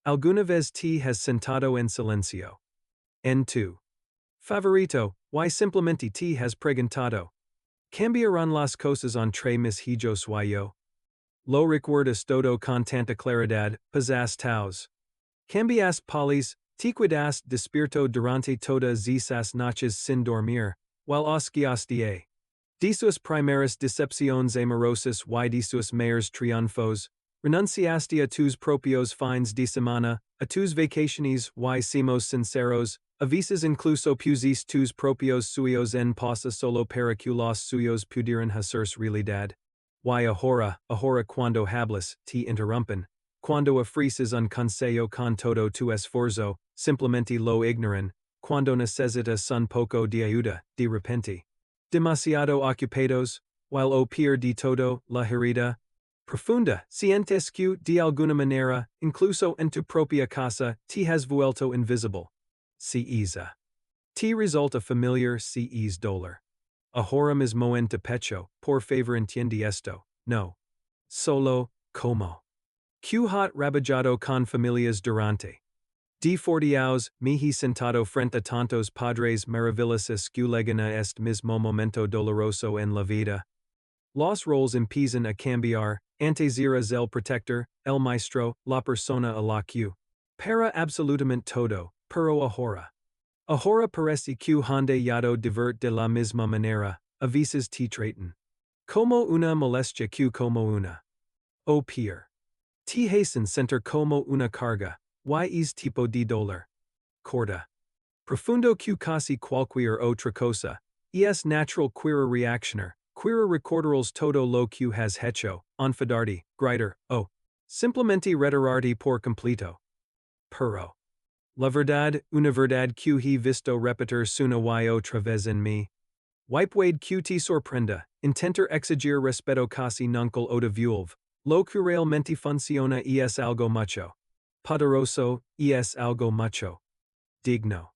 Alguna vez te has sentado en silencio. En tu favorito, y simplemente te has preguntado. Cambiarán las cosas entre mis hijos y yo. Lo recuerdas todo con tanta claridad, pasas taus. Cambias polis, te quedas despierto durante todas esas noches sin dormir, while osciaste. De sus primeras decepciones amorosas y de sus mayores triunfos, renunciaste a tus propios fines de semana, a tus vacaciones y somos sinceros, a veces incluso pusiste tus propios sueños en pausa solo para que los suyos pudieran hacerse realidad. Y ahora cuando hablas, te interrumpen. Cuando ofreces un consejo con todo tu esfuerzo, simplemente lo ignoran. Cuando necesitas un poco de ayuda, de repente. Demasiado ocupados, while o peor de todo, la herida profunda. Sientes que, de alguna manera, incluso en tu propia casa, te has vuelto invisible. Si esa te resulta familiar, si es dolor. Ahora mismo en tu pecho, por favor entiende esto, no. Solo, como. Que hat rabajado con familias durante. De 40 años, me he sentado frente a tantos padres maravillosos que llegan a este mismo momento doloroso en la vida. Los roles empiezan a cambiar, antes eras el protector, el maestro, la persona a la que. Para absolutamente todo, pero ahora. Ahora parece que han dejado de ver de la misma manera, a veces te tratan. Como una molestia que como una. O peor. Te hacen sentir como una carga. Y es tipo de dolor. Corta. Profundo que casi cualquier otra cosa. Es natural querer reaccionar. Querer recordarles todo lo que has hecho. Enfadarte, gritar, o. Simplemente retirarte por completo. Pero. La verdad, una verdad que he visto repetirse una y otra vez en mí. Wipewaid que te sorprenda. Intentar exigir respeto casi nunca o de vuelve. Lo que realmente funciona es algo mucho. Poderoso, es algo mucho. Digno.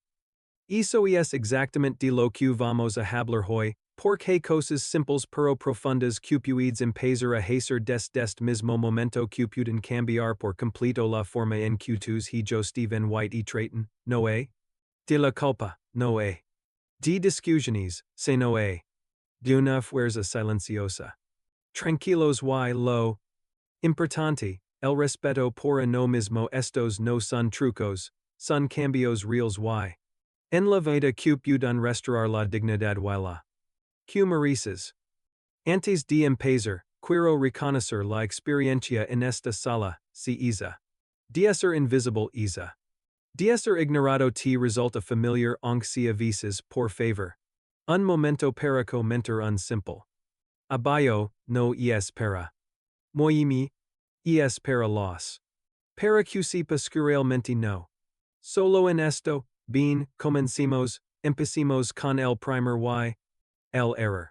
Eso es exactamente de lo que vamos a hablar hoy, porque cosas simples pero profundas que puedes empezar a hacer desde este mismo momento que pueden cambiar por completo la forma en que tus hijos Stephen White y tratan, no hay? De la culpa, no hay. De discusiones, se no hay. De una fuerza silenciosa. Tranquilos y lo importante. El respeto por uno mismo estos no son trucos, son cambios reales y. En la vida que pueden restaurar la dignidad y la. Que mereces. Antes de empezar, quiero reconocer la experiencia en esta sala, si esa. De ser invisible esa. De ser ignorado te resulta familiar aunque sea veces, por favor. Un momento para comentar un simple. Abajo, no es para. Moimi. Es para los. Para que sepas que realmente no. Solo en esto, bien, empecemos con el primer y. El error.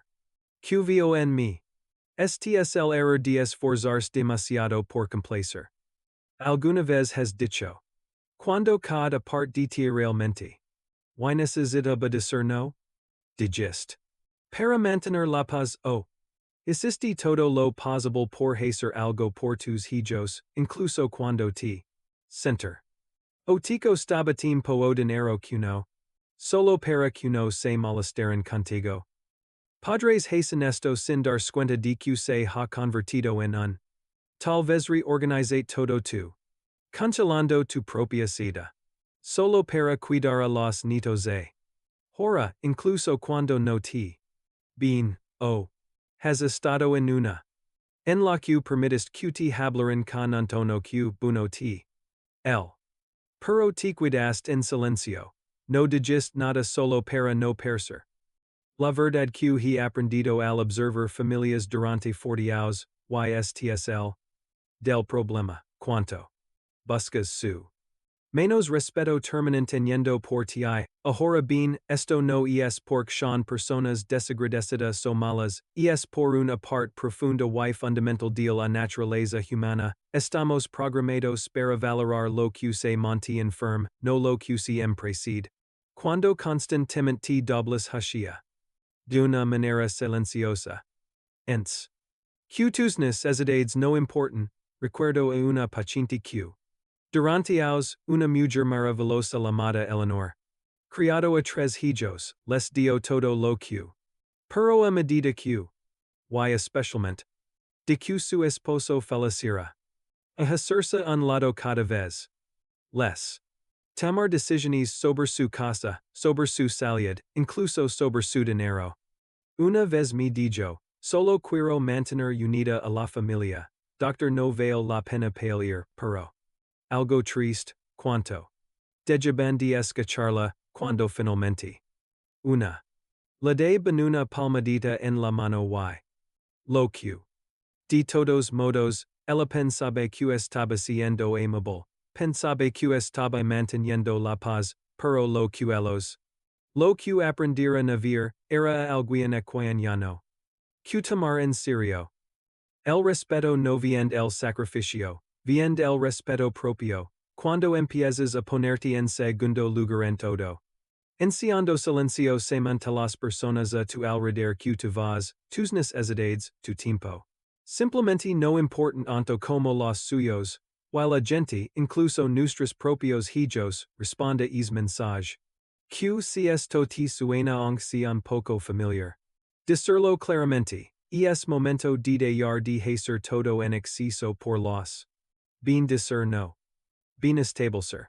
Que vio en mí. Este es el error de esforzarse demasiado por complacer. Alguna vez has dicho. Cuando cada parte de ti realmente. Y necesita obedecer no? Digest. Para mantener la paz o. Hiciste todo lo posible por hacer algo por tus hijos, incluso cuando te. Center. O tico staba tiempo dinero que no. Solo para que no se molestaran contigo. Padres hacen esto sin dar cuenta de que se ha convertido en un. Tal vez reorganize todo tu. Congelando tu propia vida. Solo para cuidar a los nietos e. Hora, incluso cuando no te. Bien, o. Has estado en una. En la que permitiste que te hablaran con un tono que bueno te. El. Pero te quedaste en silencio. No dijiste nada solo para no perder. La verdad que he aprendido al observar familias durante 40 años, YSTSL. Del problema, cuanto. Buscas su. Menos respeto terminan teniendo por ti, ahora bien, esto no es porque son personas desagradecidas o malas, es por una parte profunda y fundamental de la naturaleza humana, estamos programados para valorar lo que se mantiene firme, no lo que se precede. Cuando constantemente dobles hacia. De una manera silenciosa. Que tus necesidades no importan, recuerdo a una paciente que. Durante aos, una mujer maravillosa llamada Eleanor. Criado a tres hijos, les dio todo lo que. Pero a medida que. Y especialmente. De que su esposo felicira. A hacerse un lado cada vez. Les. Tomar decisiones sobre su casa, sobre su salud, incluso sobre su dinero. Una vez me dijo, solo quiero mantener unida a la familia. Doctor no vale la pena pelear, pero. Algo triste, cuanto. Dejaban de escucharla, cuando finalmente. Una. Le de una palmadita en la mano y. Lo que. De todos modos, ella pensaba que estaba siendo amable, pensaba que estaba manteniendo la paz, pero lo que ellos. Lo que aprendiera a ver, era alguien ecuañano. Que tomar en serio. El respeto no viene el sacrificio, viene el respeto propio, cuando empiezas a ponerte en segundo lugar en todo. Enciendo silencio se las personas a tu alrededor que tu vas, tus necesidades, tu tiempo. Simplemente no importan tanto como los suyos, while la gente, incluso nuestros propios hijos, responde es mensaje. Que si esto te suena aunque sea un poco familiar. Decirlo claramente, es momento de dejar de hacer todo en exceso por los. Bien decir no. Bien establecer.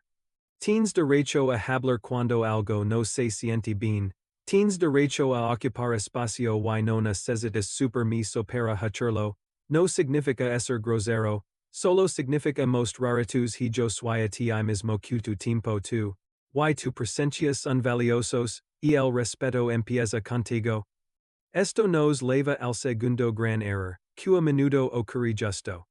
Tienes derecho a hablar cuando algo no se siente bien. Tienes derecho a ocupar espacio y no necesitas supermiso para hacerlo. No significa ser grosero, solo significa mostrar a tus hijos y a ti mismo que tu tiempo tu. Y tu presencia son valiosos, y el respeto empieza contigo. Esto nos lleva al segundo gran error, que a menudo ocurre justo.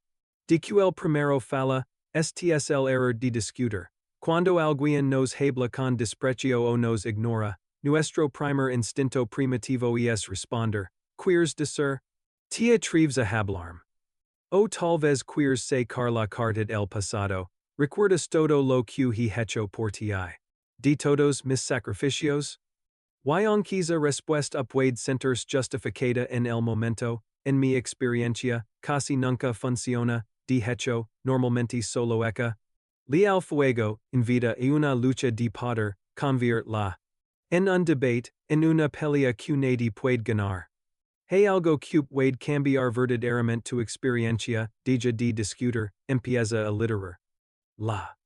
De que el primero falla, este es el error de discutir. Cuando alguien nos habla con desprecio o nos ignora, nuestro primer instinto primitivo es responder, quieres decir? Te atreves a hablarme. O tal vez quieres sacar la carta el pasado, recuerdas todo lo que he hecho por ti. De todos mis sacrificios? Y aunque esa respuesta puede sentirse justificada en el momento, en mi experiencia, casi nunca funciona, de hecho, normalmente solo eca. Al fuego, en vida y una lucha de poder, convierte-la. En un debate, en una pelea que nadie puede ganar. Hay algo que puede cambiar verdaderamente tu experiencia, deja de discutir, empieza a literar. La.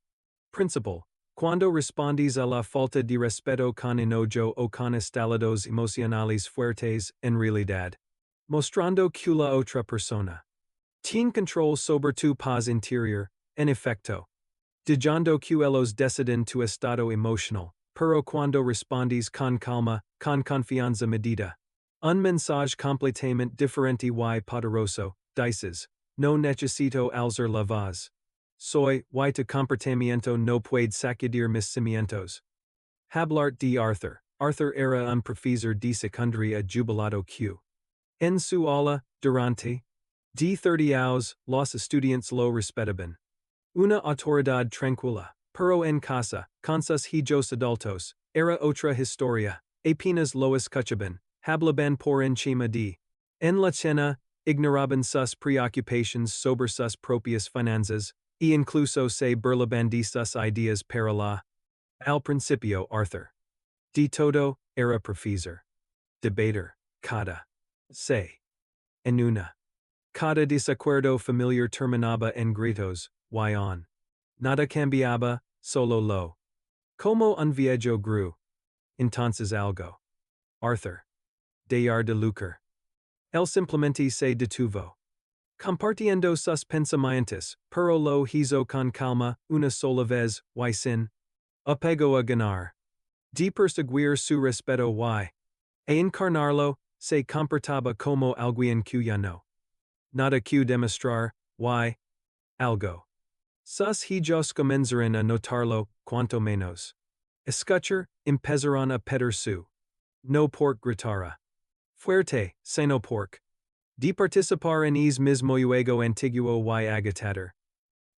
Principal. Cuando respondes a la falta de respeto con enojo o con estados emocionales fuertes, en realidad. Mostrando que la otra persona. Tiene control sobre tu paz interior, en efecto. Dejando que ellos deciden tu estado emocional, pero cuando respondes con calma, con confianza medida. Un mensaje completamente diferente y poderoso, dices, no necesito alzar la voz. Soy, y tu comportamiento no puede sacudir mis cimientos. Hablar de Arthur. Arthur era un profesor de secundaria jubilado que. En su aula, durante. De 30 años, los estudiantes lo respetaban. Una autoridad tranquila, pero en casa, con sus hijos adultos, era otra historia, apenas lo escuchaban, hablaban por encima de. En la cena, ignoraban sus preocupaciones sobre sus propias finanzas, e incluso se burlaban de sus ideas para la. Al principio Arthur. De todo, era profesor. Debater, cada. Se. En una. Cada desacuerdo familiar terminaba en gritos, y on. Nada cambiaba, solo lo. Como un viejo gru. Entonces algo. Arthur. Dejar de lucrar. Él simplemente se detuvo. Compartiendo sus pensamientos, pero lo hizo con calma, una sola vez, y sin. Apego a ganar. De perseguir su respeto y. A encarnarlo, se comportaba como alguien que ya no. Nada que demostrar, y. Algo. Sus hijos comenzaron a notarlo, cuanto menos. Escuchar, empezaron a pedir su. No por gritara. Fuerte, sino porque. De participar en es mismo juego antiguo y agitador.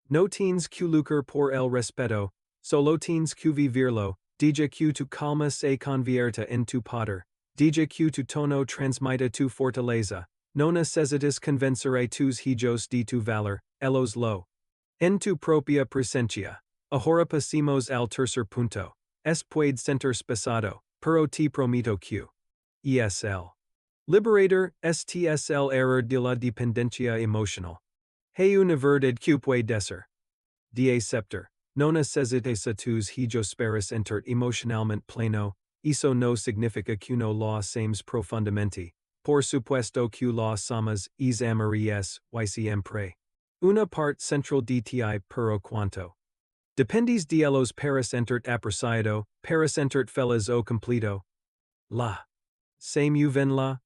No tienes que lucrar por el respeto, solo tienes que vivirlo, deja que tu calma se convierta en tu poder, deja que tu tono transmita tu fortaleza, no necesitas convencer a tus hijos de tu valor, ellos lo. En tu propia presencia. Ahora pasemos al tercer punto. Puede ser pesado, pero te prometo que ESL. Liberator, STSL error de la dependencia emocional. Hay una verdad que puede ser. Aceptar. No necesitas a tus hijos para entrar emocionalmente pleno, eso no significa que no lo hacemos profundamente. Por supuesto que lo somos, es amarillas, y siempre. Una parte central de ti, pero cuanto. Dependes de los para entrar apreciado, para entrar feliz o completo. La. Se ven la.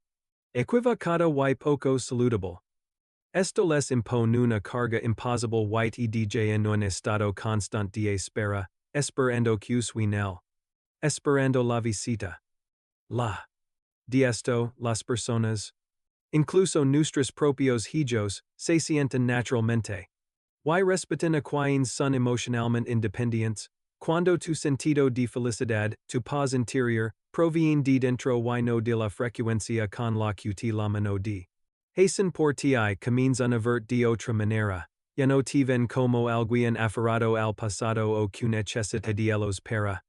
Equivocada y poco saludable. Esto les impone una carga imposible y DJ en un estado constante de espera, esperando que suene. Esperando la visita. La. De esto, las personas, incluso nuestros propios hijos, se sienten naturalmente. Y respetan a quienes son emocionalmente independientes. Cuando tu sentido de felicidad, tu paz interior, proviene de dentro y no de la frecuencia con la que te la mano de. Hacen por ti comienzan a ver de otra manera, ya no te ven como alguien aferrado al pasado o que necesita de los para.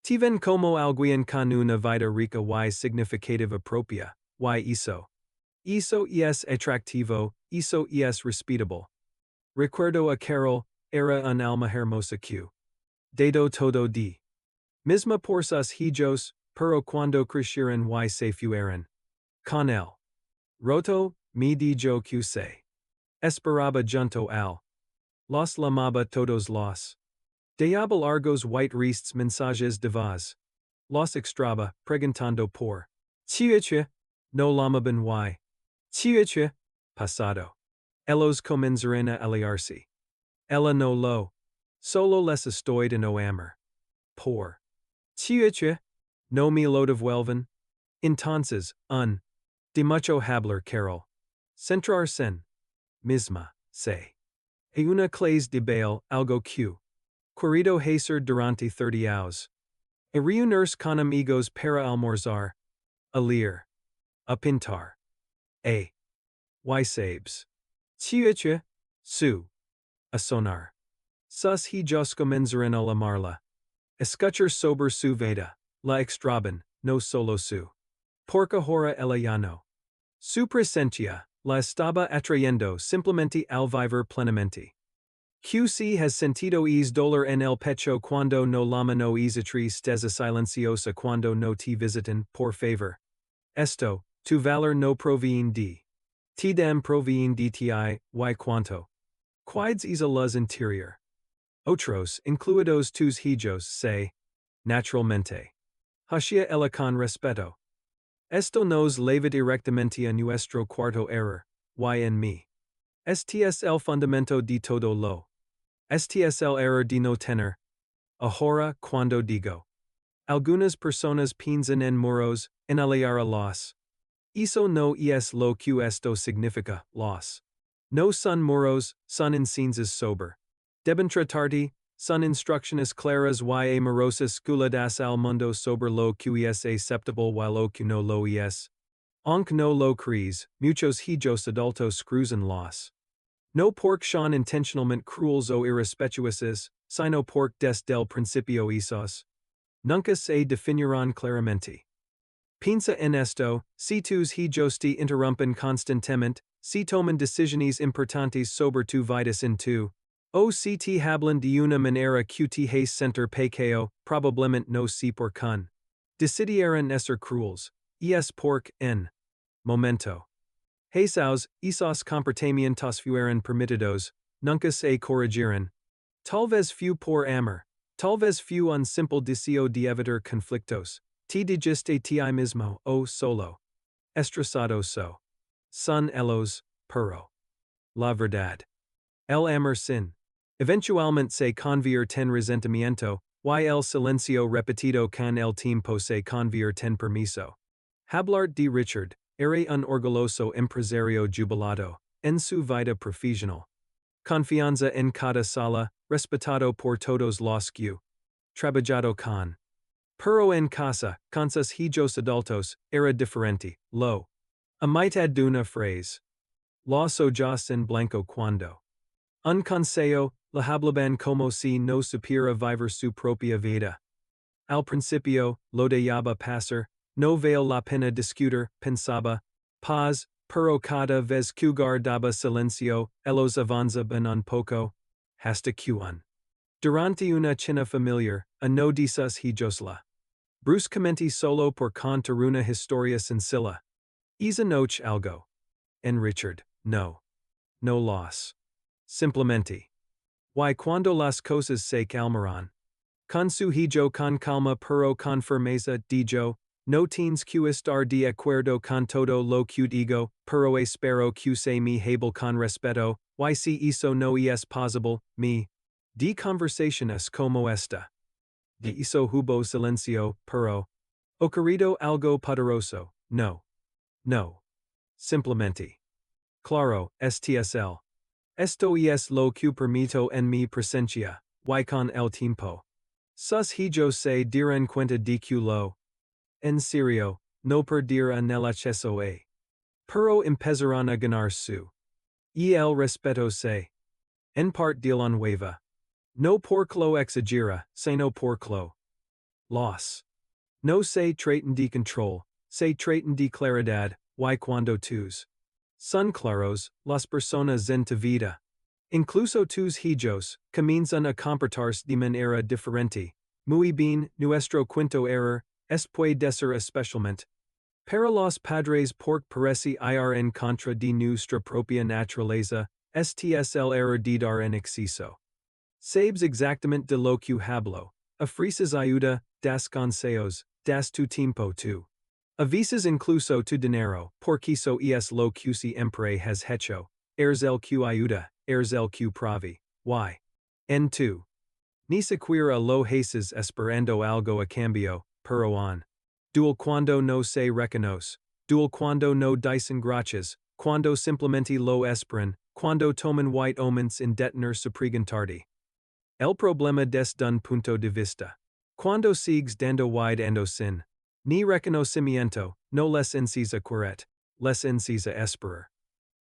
Te ven como alguien con una vida rica y significativa propia, y eso. Eso es atractivo, eso es respetable. Recuerdo a Carol, era un alma hermosa que. Dado todo de. Misma por sus hijos, pero cuando crecieron y se fueron. Con él. Roto, me dijo que se. Esperaba junto al. Los llamaba todos los. Diablo argos white rests mensajes de voz. Los extraba, preguntando por. Chiche, no llamaban y. Chiche, pasado. Ellos comenzarán a aliarse. Ella no lo. Solo les estoy de no amar. Por. Chiche, no me lo devuelven. Entonces, de mucho hablar Carol. Centrarse en. Misma, se. Hay una clase de baile, algo que. Querido hacer durante 30 hours. A reunirse con amigos para almorzar. A leer. A pintar. A. Y sabes. Chiche, su. A sonar. Sus hijos comenzarán a amarla. Escuchar sobre su vida, la extraban, no solo su. Porque ahora ella ya no. Su presencia, la estaba atrayendo simplemente al vivir plenamente. QC has sentido es dolor en el pecho cuando no la mano es tristeza silenciosa cuando no te visitan, por favor. Esto, tu valor no proviene de. Te dem proviene de ti, y cuanto. Quides es a luz interior. Otros, incluidos tus hijos, se. Naturalmente. Hacia ella con respeto. Esto nos lleva directamente a nuestro cuarto error, y en mí. Este es el fundamento de todo lo. Este es el error de no tener. Ahora, cuando digo. Algunas personas piensan en muros, en aliar a los. Eso no es lo que esto significa, los. No son muros, son enseñanzas sobre. Deben tratarte, son instrucciones claras y amorosas esculadas al mundo sobre lo que es aceptable y lo que no lo es. Aunque no lo crees, muchos hijos adultos cruzan los. No porque son intencionalmente cruels o irrespetuosos, sino porque desde el principio esos. Nunca se definirán claramente. Piensa en esto, si tus hijos te interrumpen constantemente, si toman decisiones importantes sobre tu vida sin tu. O si te hablan de una manera que te hace sentir pequeño, probablemente no se por con. Decidieron ser cruels, es porque en. Momento. Esos comportamientos fueron permitidos, nunca se corrigieron. Tal vez fue por amor, tal vez fue un simple deseo de evitar conflictos. Te dijiste ti mismo, o solo. Estresado so. Son ellos, pero. La verdad. El amor sin. Eventualmente se convierte en resentimiento, y el silencio repetido con el tiempo se convierte en permiso. Hablar de Richard, era un orgulloso empresario jubilado, en su vida profesional. Confianza en cada sala, respetado por todos los que. Trabajado con. Pero en casa, con sus hijos adultos, era diferente, lo. A mitad de una frase. Los ojos en blanco cuando. Un consejo, la hablaban como si no supiera vivir su propia vida. Al principio, lo dejaba pasar, no vale la pena discutir, pensaba, paz, pero cada vez que guardaba silencio, ellos avanzaban un poco, hasta que durante una cena familiar, uno de sus hijos la bruscamente solo por contar una historia sencilla. Esa noche algo. En Richard, no los. Simplemente. Y cuando las cosas se calmarán. Con su hijo con calma pero con firmeza, dijo, no tienes que estar de acuerdo con todo lo que digo, pero espero que se me hable con respeto, y si eso no es posible, de conversación es como esta. De eso hubo silencio, pero ocurrido algo poderoso, no. Simplemente. Claro, estsl. Esto es lo que permito en mi presencia, y con el tiempo. Sus hijos se dirán cuenta de que lo. En serio, no perder en el acceso a. Pero empezarán a ganar su. Y el respeto se. En part de la nueva. No por lo exagera, sino por lo. Los. No se tratan de control, se tratan de claridad, y cuando tus. Son claros, las personas en tu vida. Incluso tus hijos, comienzan a comportarse de manera diferente. Muy bien, nuestro quinto error, puede ser especialmente. Para los padres porque parece ir en contra de nuestra propia naturaleza, este es el error de dar en exceso. Sabes exactamente de lo que hablo. Ofreces ayuda, das consejos, das tu tiempo tu. Avisas incluso tu dinero, porque eso es lo que siempre has hecho. Eres el que ayuda, eres el que provi. Y. En tu. Ni siquiera lo haces esperando algo a cambio, pero on. Dual cuando no se reconoce, dual cuando no dicen gracias, cuando simplemente lo esperan, cuando toman white omens en detener su preguntarde. El problema desde un punto de vista. Cuando sigues dando wide ando sin. Ni reconocimiento, no les encisa querer, les encisa esperar.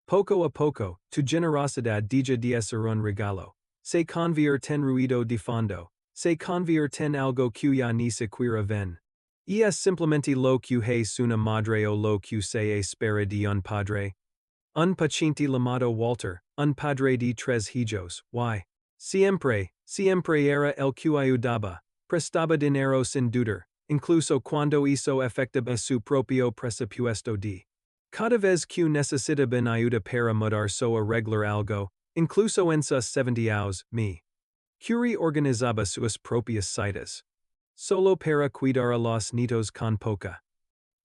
Poco a poco, tu generosidad deja de ser un regalo. Se convierte en ruido de fondo. Se convierte en algo que ya ni siquiera ven. Y es simplemente lo que es una madre o lo que se espera de un padre. Un paciente llamado Walter, un padre de 3 hijos, y. Siempre era el que ayudaba, prestaba dinero sin dudar, incluso cuando hizo efectivo su propio presupuesto de. Cada vez que necesitaban ayuda para mudar o arreglar algo, incluso en sus 70 años, Curie organizaba sus propias citas. Solo para cuidar a los nietos con poca.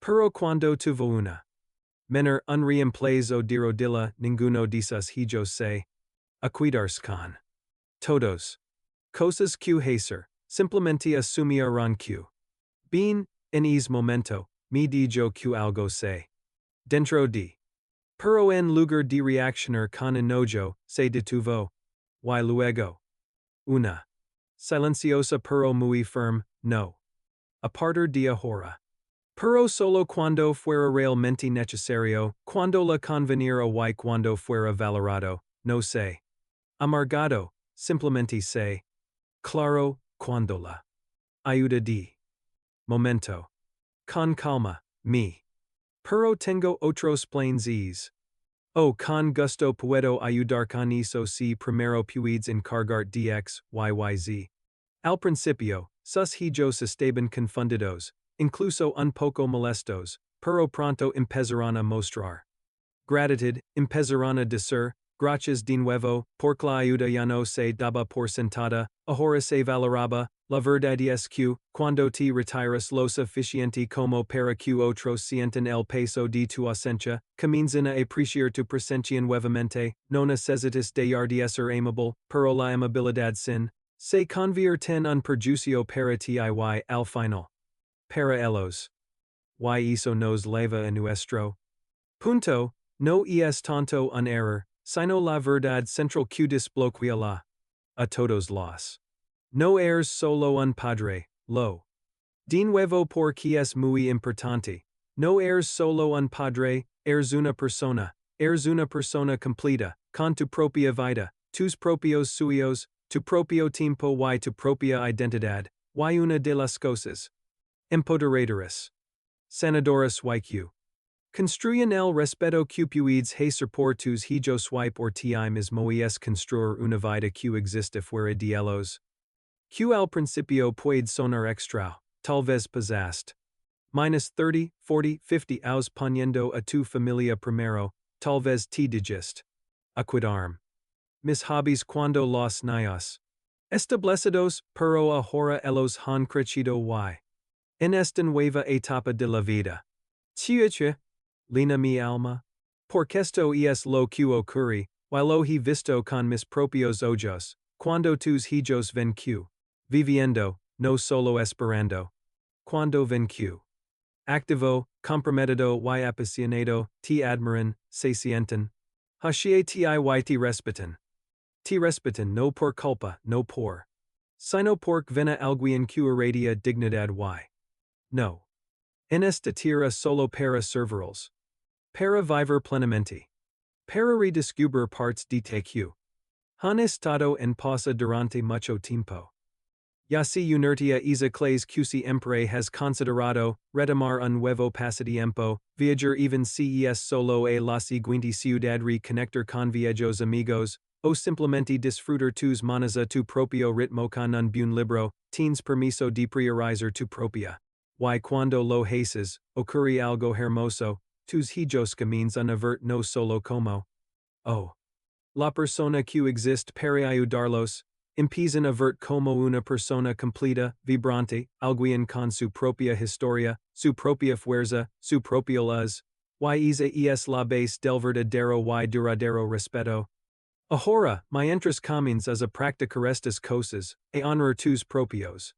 Pero cuando tuvo una. Menor un reemplazo de rodilla, ninguno de sus hijos se. A cuidarse con. Todos. Cosas que hacer, simplemente asumieron que. Bien, en ese momento, me dijo que algo se. Dentro de. Pero en lugar de reaccionar con enojo, se detuvo. Y luego. Una. Silenciosa pero muy firme, no. A partir de ahora. Pero solo cuando fuera realmente necesario, cuando la conveniera y cuando fuera valorado, no se. Amargado, simplemente se. Claro, cuando la. Ayuda de. Momento. Con calma, Pero tengo otros planes. Con gusto puedo ayudar con eso si primero puedes encargar dx, yyz. Al principio, sus hijos estaban confundidos, incluso un poco molestos, pero pronto empezarán a mostrar. Gratitud, empezarán a decir, gracias de nuevo, porque la ayuda ya no se daba por sentada, ahora se valoraba, la verdad es que, cuando te retiras lo suficiente como para que otros sientan el peso de tu ausencia, comienzan a apreciar tu presencia nuevamente, no necesitas de ser amable, pero la amabilidad sin, se convierte en un perjuicio para ti y al final. Para ellos. Y eso nos lleva a nuestro punto. No es tanto un error, sino la verdad central que desbloquea la. A todos los. No eres solo un padre, lo. De nuevo porque es muy importante. No eres solo un padre, eres una persona completa, con tu propia vida, tus propios suyos, tu propio tiempo y tu propia identidad, y una de las cosas empoderadoras, sanadoras y construyen el respeto que puedes hacer por tus hijos y por ti mismo es construir una vida que existe fuera de ellos. Que al principio puede sonar extra, tal vez pesaste. -30, 40, 50 aus poniendo a tu familia primero, tal vez te dijiste. A cuidarme. Mis hobbies cuando los niños establecidos, pero ahora ellos han crecido y en esta nueva etapa de la vida. Chiche, lina mi alma. Porque esto es lo que ocurre, y lo he visto con mis propios ojos, cuando tus hijos ven que viviendo, no solo esperando. Cuando ven que activo, comprometido y apasionado, te admiran, se sienten. Hacia ti y te respetan. Te respetan no por culpa, no por. Sino porque vena alguien que irradia dignidad y. No. En esta tierra solo para servirlos. Para vivir plenamente. Para redescubrir partes de te que han estado en pausa durante mucho tiempo. Ya si inertia esa clase que siempre has considerado, retomar un nuevo pasatiempo, viajar even si es solo a la siguiente ciudad reconectar con viejos amigos, o simplemente disfrutar tus manos a tu propio ritmo con un buen libro, tienes permiso de priorizar tu propia. Y cuando lo haces, ocurre algo hermoso, tus hijos comienzan a ver no solo como la persona que existe para ayudarlos, empiezan a ver como una persona completa, vibrante, alguien con su propia historia, su propia fuerza, su propio luz, y esa es la base del verdadero y duradero respeto. Ahora, mientras comienzas a practicar estas cosas, a honrar tus propios.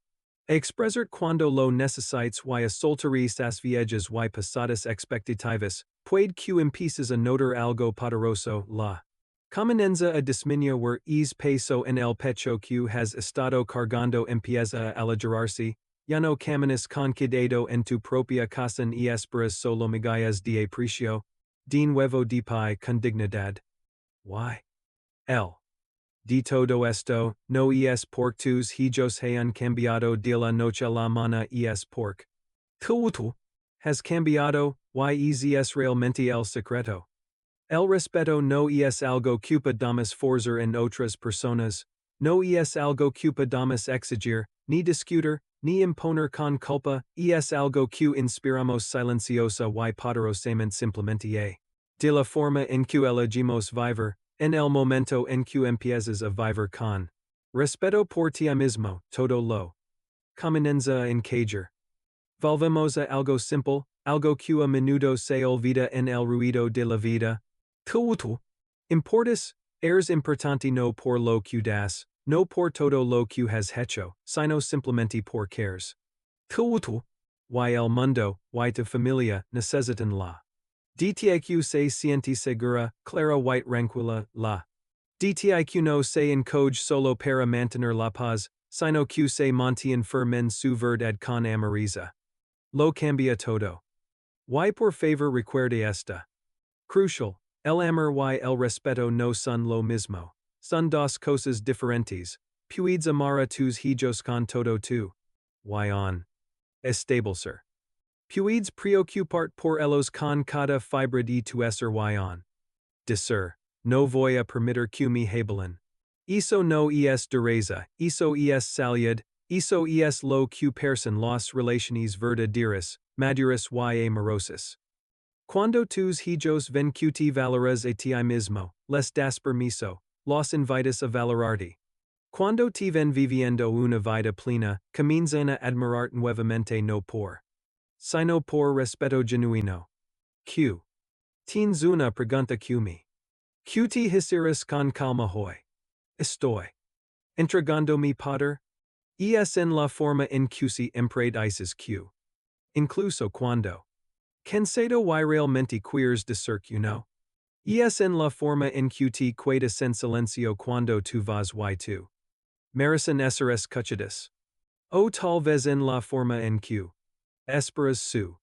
A expresar cuando lo necesites y a soltar estas viejas y pasadas expectativas, puede que empieces a notar algo poderoso, la comienza a disminuir es peso en el pecho que has estado cargando empieza a aligerarse, ya no caminas con cuidado en tu propia casa y esperas solo migajas de aprecio, de nuevo de pie con dignidad. Y de todo esto, no es porque tus hijos hayan cambiado de la noche a la mañana es porque tú has cambiado, y es realmente el secreto. El respeto no es algo que podamos forzar en otras personas, no es algo que podamos exigir, ni discutir, ni imponer con culpa, es algo que inspiramos silenciosa y poderosamente simplemente de la forma en que elegimos vivir, en el momento en que empiezas a vivir con respeto por ti mismo, todo lo comienza a encajar. Volvemos a algo simple, algo que a menudo se olvida en el ruido de la vida. Tú importas, eres importante no por lo que das, no por todo lo que has hecho, sino simplemente por cares. Tú y el mundo, y tu familia, necesitan la DTIQ se siente segura, clara y tranquila, la DTIQ no se encoge solo para mantener la paz, sino que se mantiene firme en su verdad con amoriza. Lo cambia todo. Y por favor recuerde esta. Crucial, el amor y el respeto no son lo mismo. Son dos cosas diferentes. Puedes amar a tus hijos con todo tu. Y on. Establecer. Puedes preocuparte por ellos con cada fibra de tu ser y on. Decir, no voy a permitir que me hablen. Eso no es dureza, eso es salud, eso es lo que persan las relaciones verdaderas, maduras y amorosas. Cuando tus hijos ven que te valoras a ti mismo, les das permiso, los invitas a valorarte. Cuando te ven viviendo una vida plena, comienzan a admirar nuevamente no por, sino por respeto genuino. Q. Tienes una pregunta que me. Q te hicieras con calma hoy. Estoy entregando mi poder. Es en la forma en que siempre dices Q. Incluso cuando cansado y realmente quieres decir que no. Es en la forma en que te quedas en silencio cuando tu vas y tu merecen ser escuchadas. O tal vez en la forma en que esperas su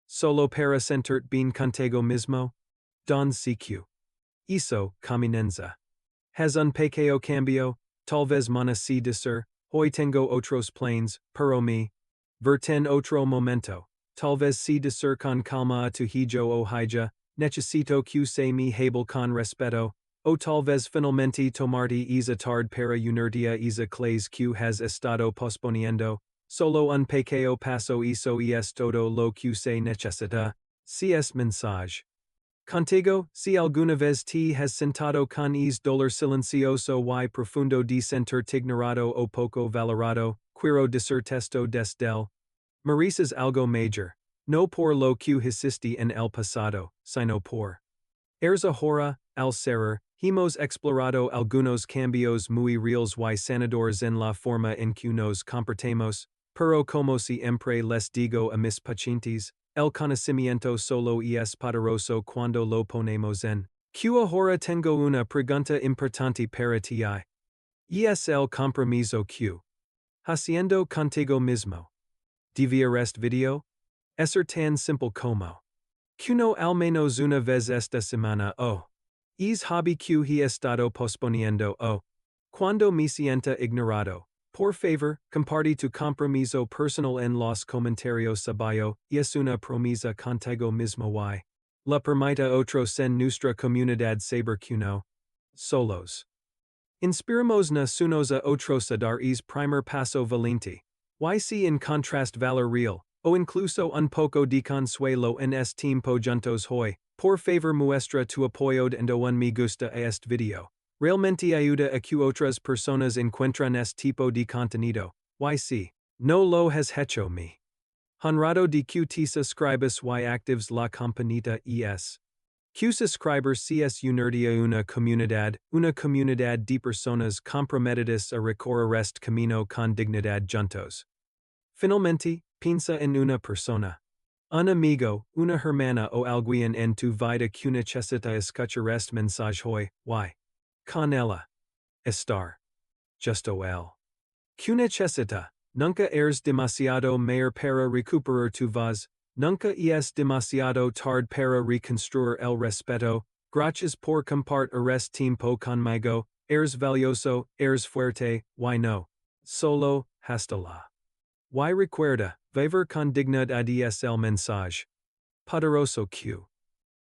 solo para sentirte bien contigo mismo. Don CQ. Eso comienza. Has un pequeño cambio, talvez mañana si decir, hoy tengo otros planes, pero me verten otro momento. Talvez si decir con calma a tu hijo o hija, necesito que se me hable con respeto, o talvez finalmente tomarte esa tarde para unirte a esa clase que has estado posponiendo, solo un pequeño paso eso es todo lo que se necesita. Si es mensaje contigo, si alguna vez te has sentado con es dolor silencioso y profundo de sentirte ignorado o poco valorado, quiero decir testo desde mereces algo mayor, no por lo que hiciste en el pasado, sino por eres ahora, al ser, hemos explorado algunos cambios muy reales y sanadores en la forma en que nos comportamos, pero como siempre les digo a mis pacientes, el conocimiento solo es poderoso cuando lo ponemos en. Que ahora tengo una pregunta importante para ti. Es el compromiso que haciendo contigo mismo. ¿Devia este video? Ser tan simple como que no al menos una vez esta semana es hobby que he estado posponiendo cuando me sienta ignorado. Por favor, comparte tu compromiso personal en los comentarios abajo, es una promesa contigo mismo y la permita otros en nuestra comunidad saber que no solos. Inspiramos nos unos a otros a dar es primer paso valente. Y si en contrast valor real, o incluso un poco de consuelo en este tiempo juntos hoy, por favor muestra tu apoyo dando un me gusta a este video. Realmente ayuda a que otras personas encuentran este tipo de contenido. Y si no lo has hecho me honrado de que te suscribas y actives la campanita es. Que subscribers es unirte a una comunidad de personas comprometidas a recorrer este camino con dignidad juntos. Finalmente, piensa en una persona. Un amigo, una hermana o alguien en tu vida que necesita escuchar este mensaje hoy, y con ella estar justo él. Que necesita, nunca eres demasiado mayor para recuperar tu voz, nunca es demasiado tarde para reconstruir el respeto. Gracias por compartir este tiempo conmigo, eres valioso, eres fuerte, y no solo hasta la. Y recuerda, vivir con dignidad es el mensaje poderoso que